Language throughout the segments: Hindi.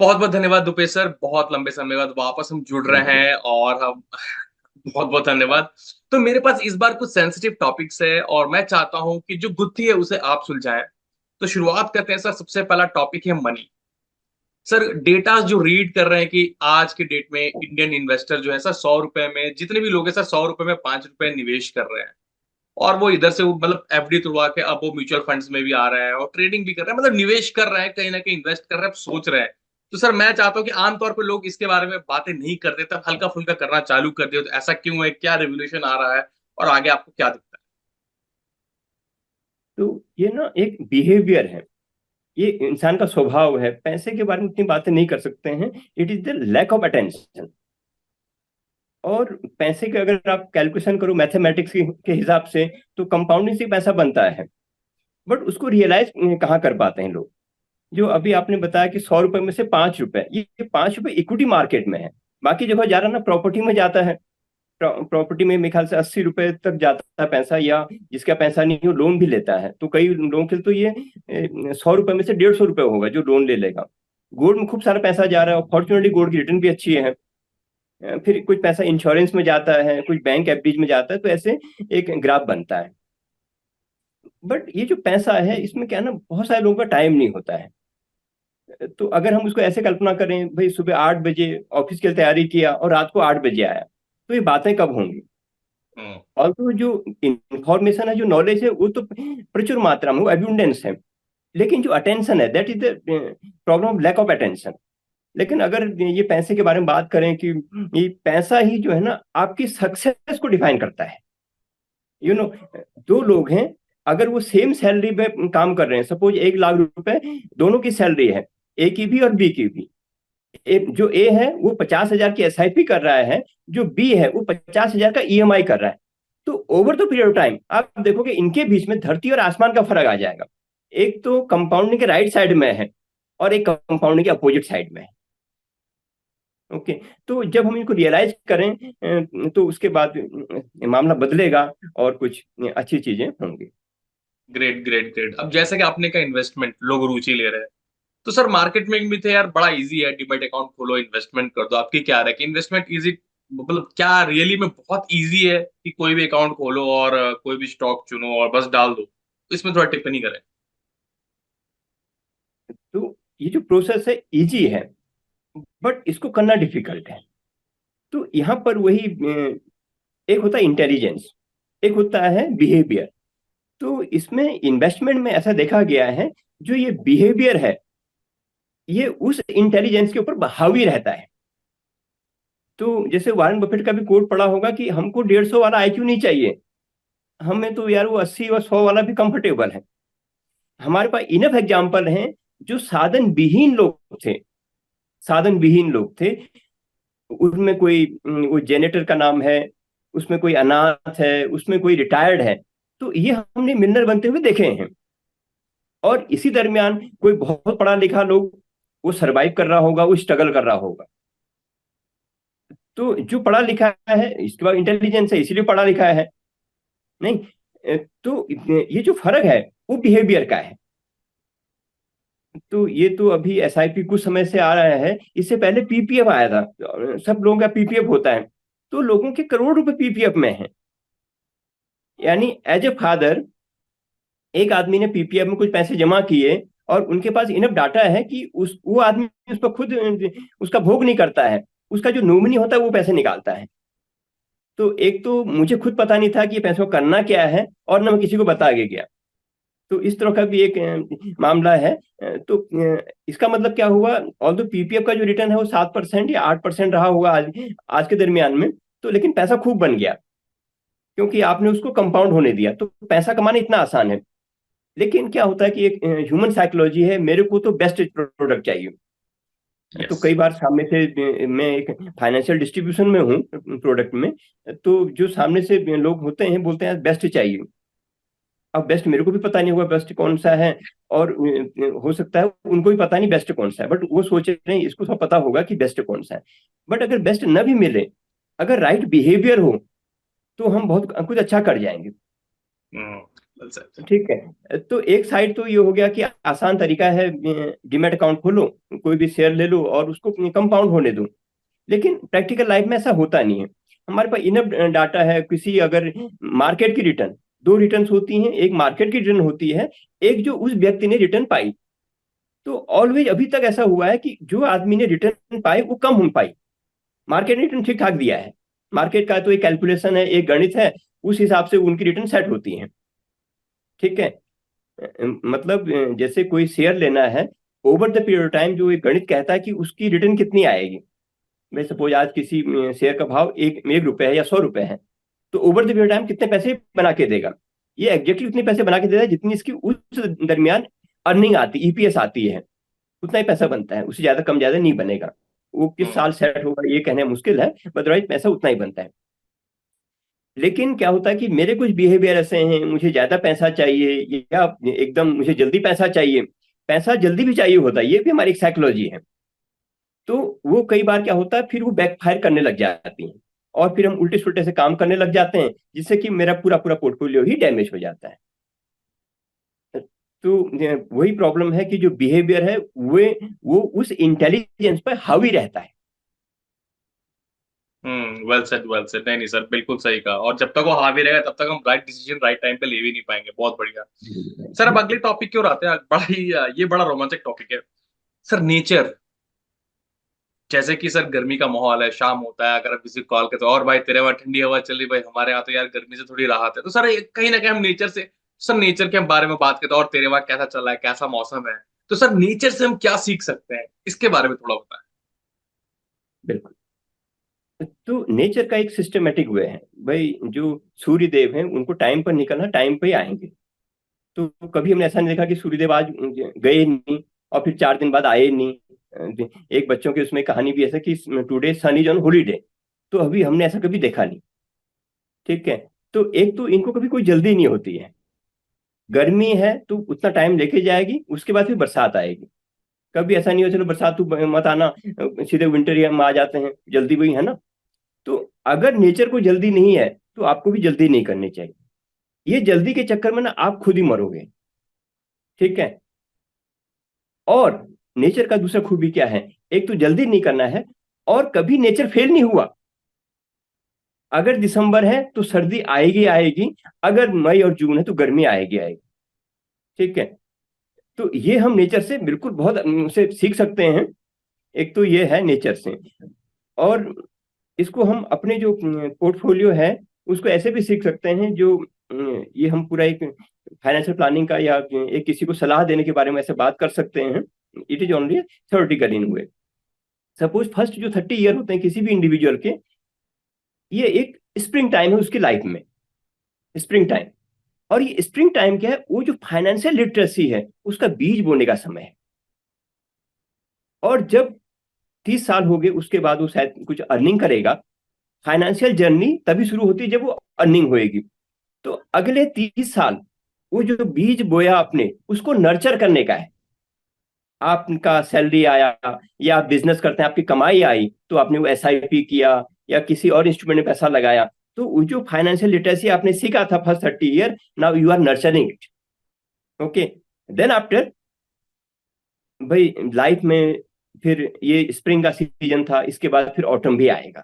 बहुत बहुत धन्यवाद दुपेश सर। बहुत लंबे समय बाद वापस हम जुड़ रहे बिल्कुल। हैं और हम बहुत बहुत धन्यवाद। तो मेरे पास इस बार कुछ सेंसिटिव टॉपिक्स है और मैं चाहता हूं कि जो गुत्थी है उसे आप सुलझाएं। तो शुरुआत करते हैं सर। सबसे पहला टॉपिक है मनी। सर डेटा जो रीड कर रहे हैं कि आज के डेट में इंडियन इन्वेस्टर जो है सर 100 रुपए में, जितने भी लोग हैं सर 100 रुपए में 5 रुपए निवेश कर रहे हैं। और वो इधर से वो मतलब एफडी तुड़वा के अब वो म्यूचुअल फंड्स में भी आ रहा है और ट्रेडिंग भी कर रहा है, मतलब निवेश कर रहा है, कहीं ना कहीं इन्वेस्ट कर रहा है, अब सोच रहे हैं। तो सर मैं चाहता हूँ कि आमतौर पर लोग इसके बारे में बातें नहीं करते, तब हल्का फुल्का करना चालू कर दिया। तो ऐसा क्यों है, क्या रिवोल्यूशन आ रहा है और आगे आपको क्या दिखता तो ये ना एक बिहेवियर है, ये इंसान का स्वभाव है। पैसे के बारे में उतनी बातें नहीं कर सकते हैं। It is the lack of attention. और पैसे के अगर आप कैलकुलेशन करो मैथमेटिक्स के हिसाब से, तो कंपाउंडिंग से पैसा बनता है। बट उसको रियलाइज कहाँ कर पाते हैं लोग। जो अभी आपने बताया कि 100 रुपए में से 5 रुपए, ये 5 रुपए इक्विटी मार्केट में है। बाकी जगह जा रहा ना प्रॉपर्टी में जाता है। प्रॉपर्टी में मेरे ख्याल से 80 रुपए तक जाता है पैसा, या जिसका पैसा नहीं हो लोन भी लेता है। तो कई लोगों के लिए तो ये 100 रुपए में से 150 रुपए होगा जो लोन ले लेगा। गोल्ड में खूब सारा पैसा जा रहा है, और फॉर्चुनेटली गोल्ड की रिटर्न भी अच्छी है। फिर कुछ पैसा इंश्योरेंस में जाता है, कुछ बैंक एफडीज में जाता है, तो ऐसे एक ग्राफ बनता है। बट ये जो पैसा है, इसमें क्या है ना, बहुत सारे लोगों का टाइम नहीं होता है। तो अगर हम उसको ऐसे कल्पना करें, भाई सुबह 8 बजे ऑफिस की तैयारी किया और रात को 8 बजे आया, तो ये बातें कब होंगी। है? और तो जो इंफॉर्मेशन है, जो नॉलेज है, वो तो प्रचुर मात्रा में, वो एब्यूंडेंस है। लेकिन जो अटेंशन है, that is the problem of lack of attention. लेकिन अगर ये पैसे के बारे में बात करें कि ये पैसा ही जो है ना आपकी सक्सेस को डिफाइन करता है। यू नो, दो लोग हैं, अगर वो सेम सैलरी पे काम कर रहे हैं, सपोज 1 लाख रुपए दोनों की सैलरी है, ए की भी और बी की भी। जो ए है वो 50,000 की एसआईपी कर रहा है, जो बी है वो 50,000 का ईएमआई कर रहा है। तो over the period of time आप देखोगे इनके बीच में धरती और आसमान का फर्क आ जाएगा। एक तो कंपाउंडिंग के राइट साइड में है, और एक कंपाउंडिंग के अपोजिट साइड में है। ओके। तो जब हम इनको रियलाइज करें, तो उसके बाद मामला बदलेगा, और कुछ अच्छी चीजें होंगी। Great great great. अब जैसा कि आपने कहा इन्वेस्टमेंट लोग रुचि ले रहे हैं, तो सर मार्केट में भी थे यार, बड़ा इजी है, डिमेट अकाउंट खोलो इन्वेस्टमेंट कर दो। आपकी क्या राय है कि इन्वेस्टमेंट इजी, मतलब क्या रियली में बहुत इजी है कि कोई भी अकाउंट खोलो और कोई भी स्टॉक चुनो और बस डाल दो? तो इसमें थोड़ा टिप्पणी करें। तो ये जो प्रोसेस है इजी है, बट इसको करना डिफिकल्ट है। तो यहाँ पर वही एक होता है इंटेलिजेंस, एक होता है बिहेवियर। तो इसमें इन्वेस्टमेंट में ऐसा देखा गया है, जो ये बिहेवियर है, ये उस इंटेलिजेंस के ऊपर हावी रहता है। तो जैसे वारेन बफेट का भी कोट पढ़ा होगा कि हमको 150 वाला आईक्यू नहीं चाहिए, हमें तो यार वो 80 और 100 वाला भी कंफर्टेबल है। हमारे पास इनफ एग्जाम्पल हैं, जो साधन विहीन लोग थे, साधन विहीन लोग थे। उसमें कोई वो जेनेटर का नाम है, उसमें कोई अनाथ है, उसमें कोई रिटायर्ड है। तो ये हमने मिलनर बनते हुए देखे हैं। और इसी दरमियान कोई बहुत पढ़ा लिखा लोग, वो सरवाइव कर रहा होगा, वो स्ट्रगल कर रहा होगा। तो जो पढ़ा लिखा है, इसके बाद इंटेलिजेंस है इसीलिए पढ़ा लिखा है। नहीं, तो ये जो फर्क है, वो बिहेवियर का है। तो ये तो अभी एसआईपी कुछ समय से आ रहा है, इससे पहले पीपीएफ आया था। सब लोगों का पीपीएफ होता है, तो लोगों के करोड़ रुपए पीपीएफ में है। यानी एज ए फादर, एक आदमी ने पीपीएफ में कुछ पैसे जमा किए, और उनके पास इनफ डाटा है कि उस वो आदमी उस पर खुद उसका भोग नहीं करता है, उसका जो नॉमिनी होता है वो पैसे निकालता है। तो एक तो मुझे खुद पता नहीं था कि ये पैसों का करना क्या है, और न मैं किसी को बता के गया। तो इस तरह का भी एक मामला है। तो इसका मतलब क्या हुआ, ऑल दो पीपीएफ का जो रिटर्न है वो 7% या 8% रहा होगा आज आज के दरमियान में। तो लेकिन पैसा खूब बन गया, क्योंकि आपने उसको कंपाउंड होने दिया। तो पैसा कमाना इतना आसान है। लेकिन क्या होता है कि एक ह्यूमन साइकोलॉजी है, मेरे को तो बेस्ट प्रोडक्ट चाहिए। तो यस। कई बार सामने से मैं एक फाइनेंशियल डिस्ट्रीब्यूशन में हूँ, प्रोडक्ट में। तो जो सामने से लोग होते हैं, बोलते हैं बेस्ट चाहिए। अब बेस्ट मेरे को भी पता नहीं होगा बेस्ट कौन सा है, और हो सकता है उनको भी पता नहीं बेस्ट कौन सा है, बट वो सोच रहे हैं इसको सब पता होगा कि बेस्ट कौन सा है। बट अगर बेस्ट न भी मिले, अगर राइट बिहेवियर हो, तो हम बहुत कुछ अच्छा कर जाएंगे। Well said. ठीक है, तो एक साइड तो ये हो गया कि आसान तरीका है, डीमैट अकाउंट खोलो, कोई भी शेयर ले लो और उसको कंपाउंड होने दो। लेकिन प्रैक्टिकल लाइफ में ऐसा होता नहीं है। हमारे पास इनफ डाटा है, किसी अगर मार्केट की रिटर्न, दो रिटर्न होती हैं, एक मार्केट की रिटर्न होती है, एक जो उस व्यक्ति ने रिटर्न पाई। तो ऑलवेज अभी तक ऐसा हुआ है कि जो आदमी ने रिटर्न पाई वो कम हो पाई, मार्केट ने रिटर्न ठीक ठाक दिया है। मार्केट का तो एक कैलकुलेशन है, एक गणित है, उस हिसाब से उनकी रिटर्न सेट होती है। ठीक है। मतलब जैसे कोई शेयर लेना है, over the period of time जो एक गणित कहता है कि उसकी रिटर्न कितनी आएगी। भाई सपोज आज किसी शेयर का भाव एक रुपए है या 100 रुपए है, तो ओवर द पीरियड टाइम कितने पैसे बना के देगा। ये एग्जैक्टली उतने पैसे बना के देता है जितनी इसकी उस दरमियान अर्निंग आती, ईपीएस आती है, उतना ही पैसा बनता है, उससे ज्यादा कम ज्यादा नहीं बनेगा। वो किस हम्म। साल सेट होगा ये कहना मुश्किल है, अदरवाइज पैसा उतना ही बनता है। लेकिन क्या होता है कि मेरे कुछ बिहेवियर ऐसे हैं, मुझे ज्यादा पैसा चाहिए या एकदम मुझे जल्दी पैसा चाहिए, पैसा जल्दी भी चाहिए होता है, ये भी हमारी एक साइकोलॉजी है। तो वो कई बार क्या होता है, फिर वो बैकफायर करने लग जाती हैं और फिर हम उल्टे सुल्टे से काम करने लग जाते हैं, जिससे कि मेरा पूरा पूरा पोर्टफोलियो ही डैमेज हो जाता है। तो वही प्रॉब्लम है कि जो बिहेवियर है वो उस इंटेलिजेंस पर हावी रहता है। Well said, well said. नहीं नहीं सर, बिल्कुल सही कहा। और जब तक वो हावी रहेगा तब तक हम राइट डिसीजन राइट टाइम पे ले भी नहीं पाएंगे। बहुत बढ़िया। सर अब अगले टॉपिक की ओर आते हैं। बड़ा ही ये बड़ा रोमांचक टॉपिक है सर, नेचर। जैसे कि सर गर्मी का माहौल है, शाम होता है, अगर आप किसी को कॉल करते हो और भाई तेरे वहां ठंडी हवा चल रही, भाई हमारे यहाँ तो यार गर्मी से थोड़ी राहत है, तो सर कहीं ना कहीं हम नेचर से, सर नेचर के हम बारे में बात करते हैं, और तेरे वहां कैसा चल रहा है, कैसा मौसम है, तो सर नेचर से हम क्या सीख सकते हैं, इसके बारे में थोड़ा बताएं। बिल्कुल। तो नेचर का एक सिस्टमेटिक वे है भाई, जो सूर्य देव हैं उनको टाइम पर निकलना, टाइम पे ही आएंगे। तो कभी हमने ऐसा नहीं देखा कि सूर्यदेव आज गए नहीं और फिर 4 दिन बाद आए नहीं। एक बच्चों की उसमें कहानी भी ऐसा कि today sun is on holiday, तो अभी हमने ऐसा कभी देखा नहीं। ठीक है। तो एक तो इनको कभी कोई जल्दी नहीं होती है, गर्मी है तो उतना टाइम लेके जाएगी, उसके बाद फिर बरसात आएगी। कभी ऐसा नहीं हो चलो बरसात तू मत आना, सीधे विंटर हम आ जाते हैं, जल्दी वही है ना। तो अगर नेचर को जल्दी नहीं है तो आपको भी जल्दी नहीं करनी चाहिए। ये जल्दी के चक्कर में ना आप खुद ही मरोगे। ठीक है। और नेचर का दूसरा खूबी क्या है, एक तो जल्दी नहीं करना है, और कभी नेचर फेल नहीं हुआ। अगर दिसंबर है तो सर्दी आएगी आएगी, अगर मई और जून है तो गर्मी आएगी आएगी। ठीक है। तो ये हम नेचर से बिल्कुल बहुत उनसे सीख सकते हैं। एक तो ये है नेचर से, और इसको हम अपने जो पोर्टफोलियो है उसको ऐसे भी सीख सकते हैं, जो ये हम पूरा एक फाइनेंशियल प्लानिंग का या एक किसी को सलाह देने के बारे में ऐसे बात कर सकते हैं। It is only theoretical in way. Suppose first जो 30 ईयर होते हैं किसी भी इंडिविजुअल के, ये एक स्प्रिंग टाइम है उसकी लाइफ में, स्प्रिंग टाइम। और ये स्प्रिंग टाइम क्या है, वो जो फाइनेंशियल लिटरेसी है उसका बीज बोने का समय है। और जब 30 साल हो गए उसके बाद वो शायद कुछ अर्निंग करेगा। फाइनेंशियल जर्नी तभी शुरू होती है जब वो अर्निंग होएगी। तो अगले 30 साल वो जो बीज बोया आपने उसको नर्चर करने का है। आपका सैलरी आया या आप बिजनेस करते हैं, आपकी कमाई आई तो आपने वो एसआईपी किया या किसी और इंस्ट्रूमेंट में पैसा लगाया, तो वो जो फाइनेंशियल लिटरेसी आपने सीखा था first 30 year, now you are nurturing it. Okay. Then after भाई लाइफ में फिर ये स्प्रिंग का सीजन था, इसके बाद फिर ऑटम भी आएगा।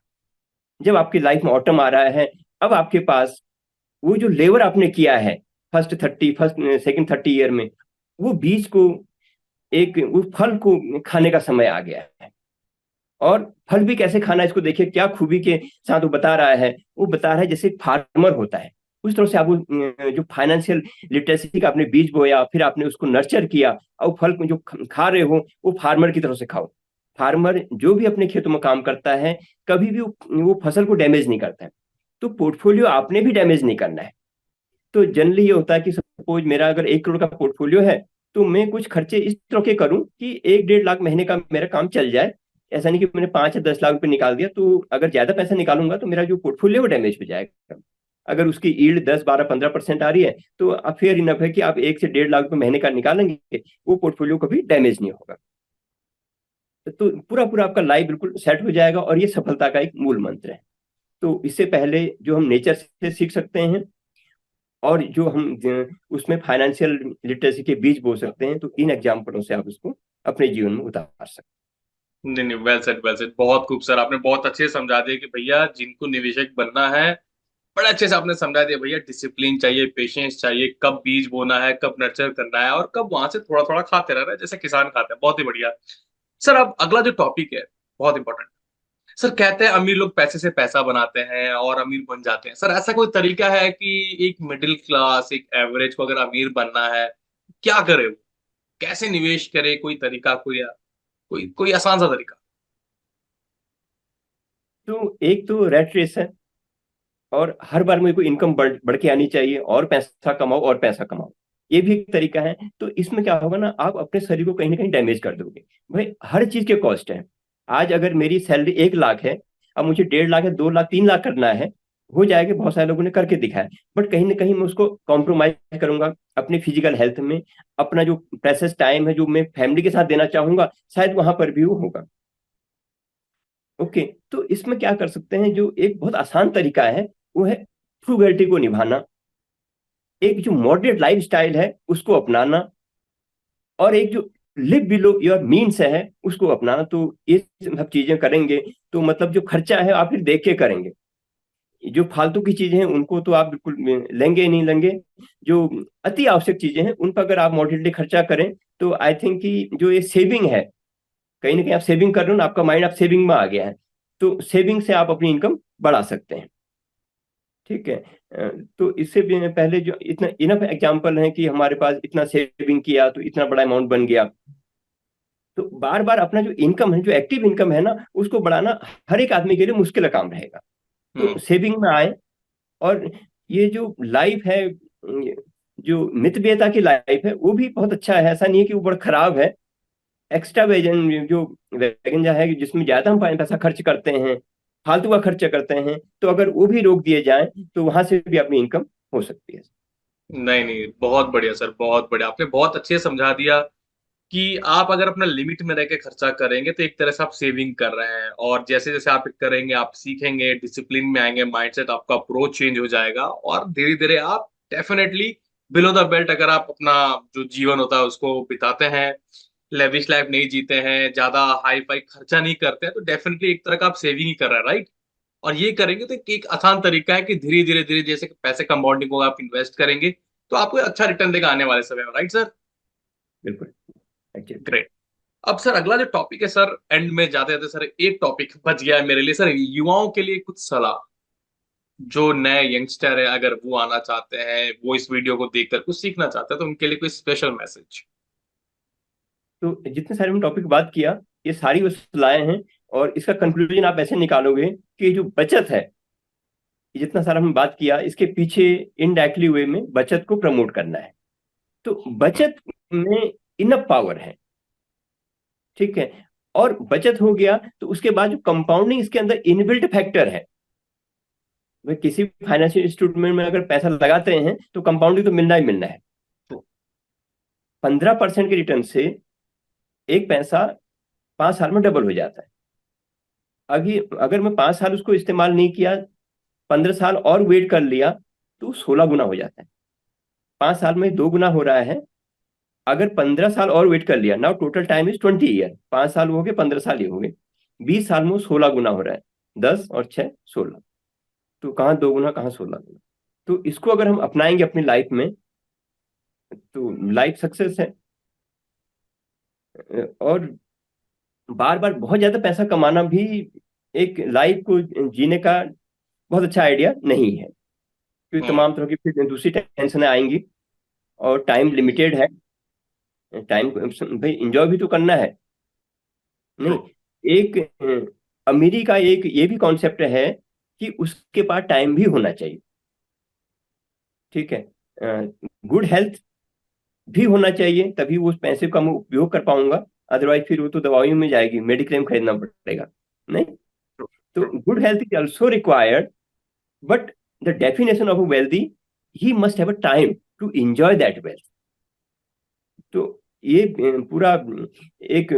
जब आपकी लाइफ में ऑटम आ रहा है, अब आपके पास वो जो लेबर आपने किया है फर्स्ट सेकंड 30 ईयर में, वो बीज को, एक वो फल को खाने का समय आ गया है। और फल भी कैसे खाना है इसको देखिए, क्या खूबी के साथ वो बता रहा है। वो बता रहा है जैसे एक फार्मर होता है, उस तरह से आप जो फाइनेंशियल लिटरेसी का आपने बीज बोया, फिर आपने उसको नर्चर किया, और फल को जो खा रहे हो वो फार्मर की तरह से खाओ। फार्मर जो भी अपने खेतों में काम करता है, कभी भी वो फसल को डैमेज नहीं करता है। तो पोर्टफोलियो आपने भी डैमेज नहीं करना है। तो जनरली ये होता है कि सपोज मेरा अगर 1 करोड़ का पोर्टफोलियो है, तो मैं कुछ खर्चे इस तरह के करूं कि 1-1.5 लाख महीने का मेरा काम चल जाए। ऐसा नहीं कि मैंने 5 या 10 लाख रुपए निकाल दिया, तो अगर ज्यादा पैसा निकालूंगा तो मेरा जो पोर्टफोलियो वो डैमेज हो जाएगा। अगर उसकी ईल्ड 10, 12, 15% आ रही है, तो फेयर इनफ है कि आप 1 से 1.5 लाख रुपए महीने का निकालेंगे, वो पोर्टफोलियो कभी डैमेज नहीं होगा। तो पूरा पूरा आपका लाइफ बिल्कुल सेट हो जाएगा, और ये सफलता का एक मूल मंत्र है। तो इससे पहले जो हम नेचर से सीख सकते हैं, और जो हम उसमें फाइनेंशियल लिटरेसी के बीज बो सकते हैं, तो इन एग्जाम्पलों से आप उसको अपने जीवन में उतार सकते नहीं नहीं, वेल सेट वेल सेट, बहुत खूब सर, आपने बहुत अच्छे से समझा दिया कि भैया जिनको निवेशक बनना है, बड़े अच्छे से आपने समझा दिया भैया, डिसिप्लिन चाहिए, पेशेंस चाहिए, कब बीज बोना है, कब नर्चर करना है, और कब वहां से थोड़ा थोड़ा खाते रहना है जैसे किसान खाते हैं। बहुत ही बढ़िया। सर अब अगला जो टॉपिक है, बहुत इंपॉर्टेंट। सर कहते हैं अमीर लोग पैसे से पैसा बनाते हैं और अमीर बन जाते हैं। सर ऐसा कोई तरीका है कि एक मिडिल क्लास, एक एवरेज को अगर अमीर बनना है, क्या करे वो, कैसे निवेश करे, कोई तरीका, कोई कोई आसान सा तरीका? हैं। तो एक तो रेट रेस है, और हर बार मेरे को इनकम बढ़ के आनी चाहिए, और पैसा कमाओ और पैसा कमाओ, ये भी एक तरीका है। तो इसमें क्या होगा ना, आप अपने शरीर को कहीं ना कहीं डैमेज कर दोगे। भाई हर चीज के कॉस्ट है। आज अगर मेरी सैलरी 1 लाख है, अब मुझे 1.5 लाख है, 2 लाख 3 लाख करना है, हो जाएगा, बहुत सारे लोगों ने करके दिखाया। बट कहीं ना कहीं मैं उसको कॉम्प्रोमाइज करूंगा अपनी फिजिकल हेल्थ में, अपना जो प्रेसियस टाइम है जो मैं फैमिली के साथ देना चाहूंगा, शायद वहां पर भी वो होगा। ओके। तो इसमें क्या कर सकते हैं, जो एक बहुत आसान तरीका है, वो है फ्रूगैलिटी को निभाना, एक जो मॉडरेट लाइफ स्टाइल है उसको अपनाना, और एक जो लिव बिलो योर मीन्स है उसको अपनाना। तो ये सब चीजें करेंगे तो मतलब जो खर्चा है आप फिर देख के करेंगे। जो फालतू की चीजें हैं उनको तो आप बिल्कुल लेंगे ही नहीं लेंगे। जो अति आवश्यक चीजें हैं उन पर अगर आप मॉडरेटली खर्चा करें, तो आई थिंक कि जो ये सेविंग है, कहीं ना कहीं आप सेविंग कर रहे हो ना, आपका माइंड आप सेविंग में आ गया है, तो सेविंग से आप अपनी इनकम बढ़ा सकते हैं। ठीक है। तो इससे भी पहले जो इतना इनफ एग्जांपल है कि हमारे पास इतना सेविंग किया तो इतना बड़ा अमाउंट बन गया। तो बार बार अपना जो इनकम है, जो एक्टिव इनकम है ना, उसको बढ़ाना हर एक आदमी के लिए मुश्किल काम रहेगा। तो हम्म। सेविंग में आए। और ये जो लाइफ है, जो मितव्ययिता की लाइफ है, वो भी बहुत अच्छा है, ऐसा नहीं है कि वो बड़ा खराब है। एक्स्ट्रा वेजन जो वैगन जो है, जिसमें ज्यादा हम पैसा खर्च करते हैं, फालतू का खर्च करते हैं, तो अगर वो भी रोक दिए जाए तो वहां से भी अपनी इनकम हो सकती है। नहीं नहीं, बहुत बढ़िया सर, बहुत बढ़िया, आपने बहुत अच्छे से समझा दिया कि आप अगर अपना लिमिट में रह के खर्चा करेंगे तो एक तरह से आप सेविंग कर रहे हैं, और जैसे जैसे आप करेंगे, आप सीखेंगे, डिसिप्लिन में आएंगे, माइंडसेट, आपका अप्रोच चेंज हो जाएगा, और धीरे धीरे आप डेफिनेटली बिलो द बेल्ट अगर आप अपना जो जीवन होता है उसको बिताते हैं, लेविश लाइफ नहीं जीते हैं, ज्यादा हाई फाई खर्चा नहीं करते हैं, तो डेफिनेटली एक तरह का आप सेविंग ही कर रहे हैं, राइट? और ये करेंगे तो एक आसान तरीका है कि धीरे धीरे धीरे जैसे पैसे कंपाउंडिंग होगा, आप इन्वेस्ट करेंगे तो आपको अच्छा रिटर्न देगा आने वाले समय में, राइट सर? बिल्कुल। एक्चुअली। ग्रेट। अब सर अगला जो टॉपिक है सर, एंड में जाते जाते सर एक टॉपिक बच गया है मेरे लिए सर, युवाओं के लिए कुछ सलाह, जो नए यंगस्टर है अगर वो आना चाहते हैं, वो इस वीडियो को देखकर कुछ सीखना चाहते हैं, तो उनके लिए कोई स्पेशल मैसेज? तो जितने सारे हम टॉपिक बात किया, ये सारी वो सलाहें हैं। और इसका कंक्लूजन आप ऐसे निकालोगे कि जो बचत है, जितना सारा हम बात किया, इसके पीछे इनडायरेक्टली वे में बचत को प्रमोट करना है। तो बचत में इनफ पावर है। ठीक है। और बचत हो गया तो उसके बाद जो कंपाउंडिंग इसके अंदर इनबिल्ट फैक्टर है। वे किसी फाइनेंशियल इंस्टीट्यूट में अगर पैसा लगाते हैं तो कंपाउंडिंग तो मिलना ही मिलना है। तो 15% के रिटर्न से एक पैसा 5 साल में डबल हो जाता है। अभी अगर मैं 5 साल उसको इस्तेमाल नहीं किया, 15 साल और वेट कर लिया, तो 16 गुना हो जाता है। 5 साल में 2 गुना हो रहा है। अगर 15 साल और वेट कर लिया, now total time is 20 year, 5 साल हो गए, 15 साल ही हो गए, 20 साल में वो 16 गुना हो रहा है। 10 और 6 16। तो कहाँ 2 गुना, कहाँ 16 गुना। तो इसको अगर हम अपनाएंगे अपनी लाइफ में, तो लाइफ सक्सेस है। और बार बार बहुत ज्यादा पैसा कमाना भी एक लाइफ को जीने का बहुत अच्छा आइडिया नहीं है, क्योंकि हम्म। तमाम तरह की फिर दूसरी टेंशनें आएंगी। और टाइम लिमिटेड है। टाइम भाई इंजॉय भी तो करना है। ट्रू। नहीं, एक अमीरी का एक ये भी कॉन्सेप्ट है कि उसके पास टाइम भी होना चाहिए। ठीक है। गुड हेल्थ भी होना चाहिए, तभी वो उस पैसे का मैं उपयोग कर पाऊंगा। अदरवाइज फिर वो तो दवाइयों में जाएगी, मेडिक्लेम खरीदना पड़ेगा। नहीं। ट्रू। तो true. Good health is also required, but the definition of a wealthy, he must have a time to enjoy that wealth. तो ये पूरा एक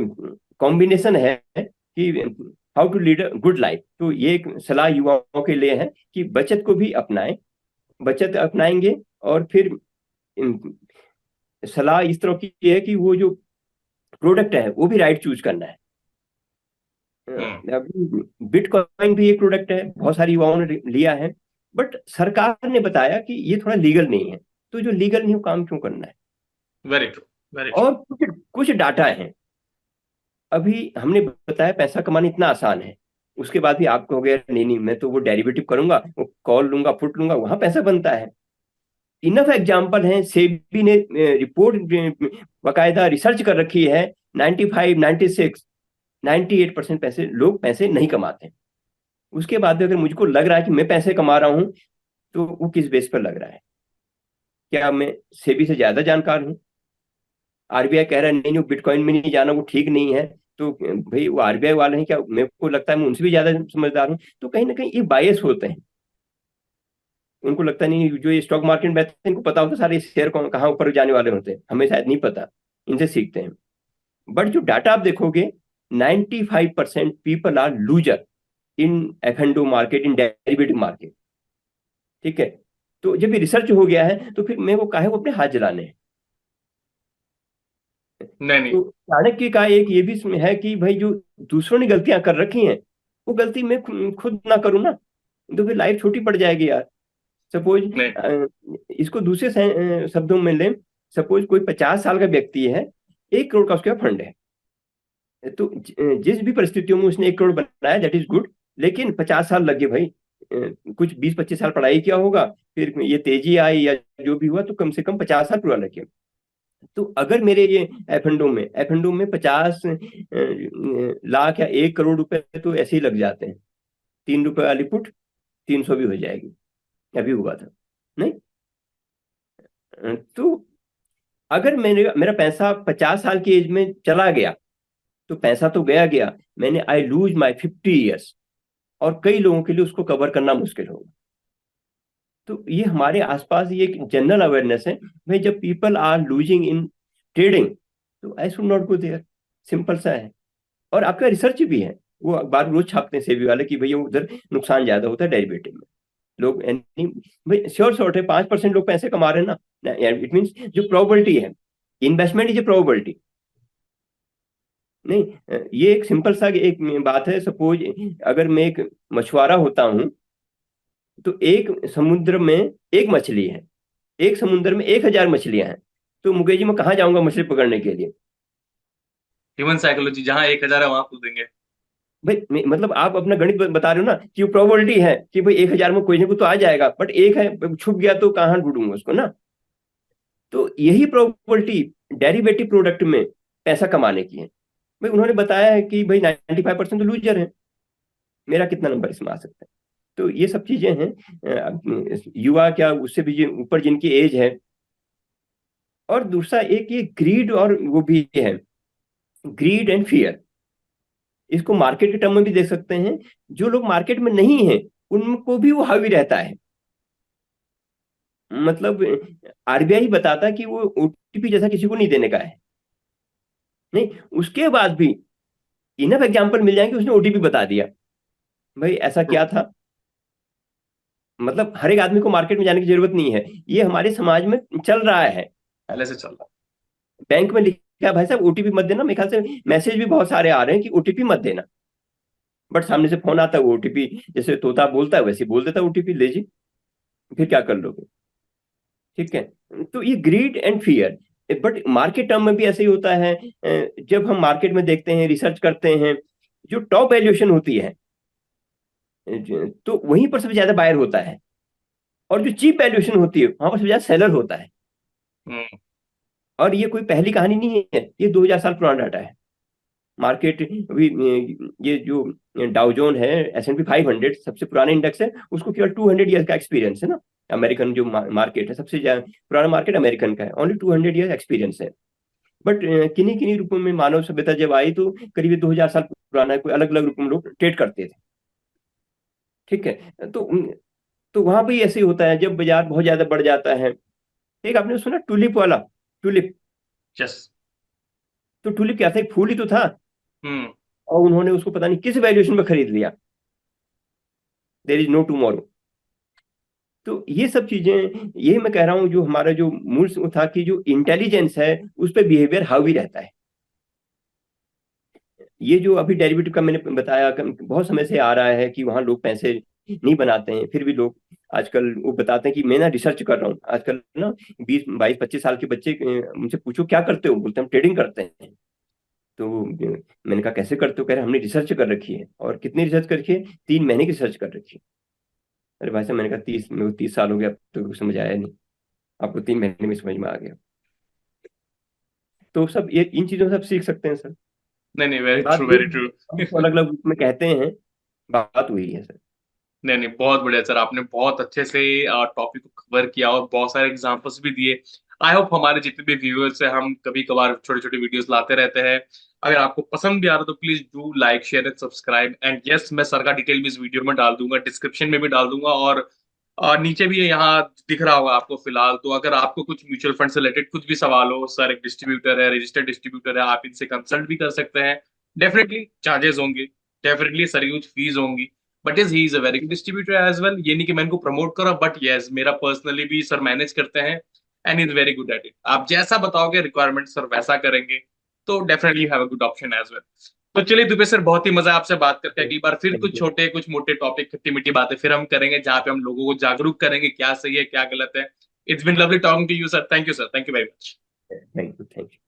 कॉम्बिनेशन है कि how to lead a good life. तो ये एक सलाह युवाओं के लिए है कि बचत को भी अपनाएं, बचत अपनाएंगे, और फिर सलाह इस तरह की है कि वो जो प्रोडक्ट है वो भी राइट चूज करना है। हम्म। अभी बिटकॉइन भी एक प्रोडक्ट है, बहुत सारे युवाओं ने लिया है, बट सरकार ने बताया कि ये थोड़ा लीगल नहीं है। तो जो लीगल नहीं, वो काम क्यों करना है? Very true, very true. और कुछ कुछ डाटा है। अभी हमने बताया पैसा कमाना इतना आसान है, उसके बाद भी आप कहोगे नहीं नहीं, मैं तो वो डेरिवेटिव करूंगा, वो कॉल लूंगा, पुट लूंगा, वहां पैसा बनता है। इनफ एग्जाम्पल है, सेबी ने रिपोर्ट बाकायदा रिसर्च कर रखी है। 95, 96, 98% पैसे लोग पैसे नहीं कमाते। उसके बाद भी अगर मुझको लग रहा है कि मैं पैसे कमा रहा हूं, तो वो किस बेस पर लग रहा है? क्या मैं सेबी से ज्यादा जानकार हूँ? आरबीआई कह रहा है नहीं नहीं, बिटकॉइन में नहीं जाना, वो ठीक नहीं है। तो भाई वो आरबीआई वाले हैं क्या? मेरे को लगता है मैं उनसे भी ज्यादा समझदार हूँ। तो कहीं ना कहीं ये बायस होते हैं। उनको लगता नहीं, जो ये स्टॉक मार्केट में बैठते हैं इनको पता होता सारे शेयर कहाँ ऊपर जाने वाले होते हैं, हमें शायद नहीं पता। इनसे सीखते हैं। बट जो डाटा आप देखोगे, 95% people are loser in F and market, in derivative market. ठीक है। तो जब ये रिसर्च हो गया है, तो फिर मैं वो काहे को अपने हाथ जलाने हैं? नहीं नहीं। तो चाणक्य का एक ये भी इसमें है कि भाई जो दूसरों ने गलतियां कर रखी हैं, वो गलती मैं खुद ना करूं ना, तो फिर लाइफ छोटी पड़ जाएगी यार। सपोज नहीं। इसको दूसरे शब्दों में लें। सपोज कोई 50 साल का व्यक्ति है, 1 करोड़ का उसके पास फंड है। तो जिस भी परिस्थितियों में उसने 1 करोड़ बनाया, दैट इज गुड। लेकिन 50 साल लगे भाई। कुछ 20-25 साल पढ़ाई किया होगा, फिर ये तेजी आई या जो भी हुआ, तो कम से कम 50 साल पूरा लगे। तो अगर मेरे ये एफ एंडो में 50 लाख या 1 करोड़ रुपए तो ऐसे ही लग जाते हैं। 3 रुपए वाली पुट 300 भी हो जाएगी। अभी हुआ था। नहीं। तो अगर मेरा पैसा 50 साल की एज में चला गया, तो पैसा तो गया गया। मैंने आई लूज माई 50 ईयर्स। और कई लोगों के लिए उसको कवर करना मुश्किल होगा। तो ये हमारे आसपास ये एक जनरल अवेयरनेस है। भाई जब people are losing in trading, तो I should not go there. Simple सा है। और आपका रिसर्च भी है। वो अखबार रोज छापते हैं सेबी वाले कि भैया उधर नुकसान ज्यादा होता है डेरिवेटिव में। लोग यानी भाई श्योर शॉर्ट है, 5% लोग पैसे कमा रहे हैं ना, इट मीन्स जो प्रोबेबिलिटी है, इन्वेस्टमेंट इज ए प्रोबेबिलिटी। नहीं, ये एक सिंपल सा एक बात है। सपोज अगर मैं एक मछुआरा होता हूं, तो एक समुद्र में एक मछली है, एक समुद्र में 1,000 मछलियां हैं। तो मुकेश जी, मैं कहाँ जाऊंगा मछली पकड़ने के लिए? ह्यूमन साइकोलॉजी, जहां 1,000 है वहां कूदेंगे। भाई मतलब आप अपना गणित बता रहे हो ना कि वो प्रोबेबिलिटी है कि भाई 1,000 में कोई ना कोई तो आ जाएगा, बट एक है छुप गया, तो कहाँ ढूंढूंगा उसको ना? तो यही प्रोबेबिलिटी डेरिवेटिव प्रोडक्ट में पैसा कमाने की है। भाई उन्होंने बताया है कि भाई 95% तो लूजर है, मेरा कितना नंबर इसमें आ सकता है? तो ये सब चीजें हैं। युवा क्या, उससे भी ऊपर जिनकी एज है। और दूसरा एक ये ग्रीड, और वो भी है, ग्रीड एंड फियर। इसको मार्केट के टर्म में भी देख सकते हैं। जो लोग मार्केट में नहीं है, उनको भी वो हावी रहता है। मतलब आरबीआई बताता कि वो ओटीपी जैसा किसी को नहीं देने का है। नहीं, उसके बाद भी इनफ एग्जाम्पल मिल जाएंगे, उसने ओटीपी बता दिया। भाई ऐसा ट्रू। क्या था? मतलब हर एक आदमी को मार्केट में जाने की जरूरत नहीं है। ये हमारे समाज में चल रहा है। पहले से चल रहा। बैंक में लिखा है भाई साहब ओटीपी मत देना। मेरे ख्याल से मैसेज भी बहुत सारे आ रहे हैं कि ओटीपी मत देना। बट सामने से फोन आता है, वो ओटीपी जैसे तोता बोलता है वैसे ही बोल देता है, ओटीपी ले जी। फिर क्या कर लोगे? ठीक है। तो ये grid and fear. But market term में भी ऐसे ही होता है। जब हम मार्केट में देखते हैं, रिसर्च करते हैं, जो टॉप वैल्यूएशन होती है, तो वहीं पर सबसे ज्यादा बायर होता है। और जो चीप वैल्यूएशन होती है, वहां पर सबसे ज्यादा सेलर होता है। हम्म। और ये कोई पहली कहानी नहीं है, ये 2000 साल पुराना डाटा है। मार्केट अभी ये जो डाउजोन है, S&P 500 सबसे पुराना इंडेक्स है, उसको केवल 200 ईयर्स का एक्सपीरियंस है ना। अमेरिकन जो मार्केट है, सबसे ज्यादा पुराना मार्केट अमेरिकन का है, ओनली 200 ईयर एक्सपीरियंस है। बट किन्हीं किन्हीं रूपों में मानव सभ्यता जब आई, तो करीब 2000 साल पुराना है, कोई अलग अलग रूपों में लोग ट्रेड करते थे। ठीक है। तो वहां भी ऐसे ही होता है, जब बाजार बहुत ज्यादा बढ़ जाता है। एक आपने सुना टूलिप वाला? टूलिप। यस। तो टूलिप क्या था? एक फूल ही तो था। हम्म। और उन्होंने उसको पता नहीं किस वैल्यूएशन में खरीद लिया। There is no tomorrow. तो ये सब चीजें, यही मैं कह रहा हूँ, जो हमारा जो मूल वो था कि जो इंटेलिजेंस है उस पर बिहेवियर हावी रहता है। ये जो अभी डेरिवेटिव का मैंने बताया कि बहुत समय से आ रहा है कि वहां लोग पैसे नहीं बनाते हैं, फिर भी लोग आजकल वो बताते हैं कि मैं ना रिसर्च कर रहा हूँ आजकल ना। 20 22 25 साल के बच्चे उनसे पूछो क्या करते हो, बोलते हम ट्रेडिंग करते हैं। तो मैंने कहा कैसे करते हो, कह रहे हमने रिसर्च कर रखी है। और कितनी रिसर्च कर रखी है, 3 महीने की रिसर्च कर रखी है। अरे भाई साहब, मैंने कहा 30 साल हो गया, अब तो कुछ समझ आया नहीं, आपको 3 महीने में समझ में आ गया। तो सब ये इन चीजों से सब सीख सकते हैं सर। नहीं नहीं, वेरी बात ट्रू, ये वेरी ट्रू। हमको अलग अलग रूप में कहते हैं, बात वही है सर। नहीं नहीं, बहुत बढ़िया सर, आपने बहुत अच्छे से टॉपिक को कवर किया और बहुत सारे एग्जांपल्स भी दिए। आई होप हमारे जितने भी व्यूअर्स हैं, हम कभी कभार छोटे छोटे वीडियोस लाते रहते हैं। अगर आपको पसंद भी आ रहा है तो please do like share and subscribe. And yes, मैं सर का डिटेल भी इस वीडियो में डाल दूंगा, डिस्क्रिप्शन में भी डाल दूंगा, और नीचे भी ये यहाँ दिख रहा होगा आपको फिलहाल। तो अगर आपको कुछ म्यूचुअल फंड से रिलेटेड कुछ भी सवाल हो, सर एक डिस्ट्रीब्यूटर है, रजिस्टर्ड डिस्ट्रीब्यूटर है, आप इनसे कंसल्ट भी कर सकते हैं। डेफिनेटली चार्जेस होंगे, डेफिनेटली सर यूज फीस होंगी, but is he is a very good distributor as well. ये नहीं कि मैं इनको प्रमोट करा, बट यस मेरा पर्सनली भी सर मैनेज करते हैं, and is very good at it. आप जैसा बताओगे रिक्वायरमेंट सर वैसा करेंगे, तो definitely have a good option as well. तो चलिए दुबे सर, बहुत ही मजा है आपसे बात करके। अगली बार फिर थैंक कुछ यू। छोटे कुछ मोटे टॉपिक, खट्टी मीठी बातें फिर हम करेंगे, जहाँ पे हम लोगों को जागरूक करेंगे क्या सही है क्या गलत है। It's been lovely talking to you sir, thank you sir, thank you very much. Thank you. Thank you.